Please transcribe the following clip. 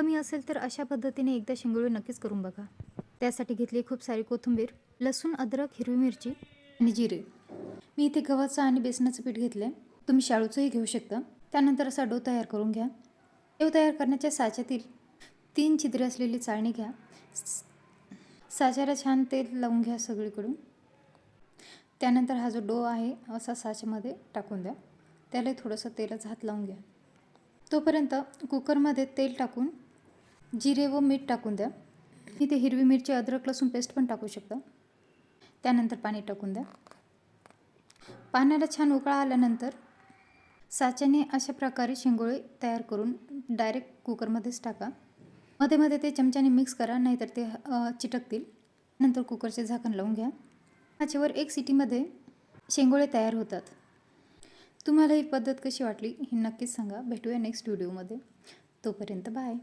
कमी असेल तर अशा पद्धतीने एकदा शेंगोळे नक्कीच करून बघा. त्यासाठी घेतली खूप सारी कोथिंबीर, लसूण, अद्रक, हिरवी मिरची आणि जिरे. मी इथे गव्हाचं आणि बेसनाचं पीठ घेतलं आहे. तुम्ही शाळूचंही घेऊ शकता. त्यानंतर असा डो तयार करून घ्या. डो तयार करण्याच्या साच्यातील 3 छिद्रे असलेली चाळणी घ्या. साच्याला छान तेल लावून घ्या सगळीकडून. त्यानंतर हा जो डो आहे असा साच्यामध्ये टाकून द्या. त्याला थोडंसं तेलाचा हात लावून घ्या. तोपर्यंत कुकरमध्ये तेल टाकून जिरे व मीठ टाकून द्या. इथे हिरवी मिरची, अद्रक, लसूण पेस्ट पण टाकू शकता. त्यानंतर पाणी टाकून द्या. पाण्याला छान उकळा आल्यानंतर साच्याने अशा प्रकारे शेंगोळे तयार करून डायरेक्ट कुकरमध्येच टाका. मध्ये मध्ये ते चमच्याने मिक्स करा, नाहीतर ते चिटकतील. नंतर कुकरचे झाकण लावून घ्या. त्याच्यावर 1 शिटीमध्ये शेंगोळे तयार होतात. तुम्हाला ही पद्धत कशी वाटली हे नक्कीच सांगा. भेटूया नेक्स्ट व्हिडिओमध्ये. तोपर्यंत बाय.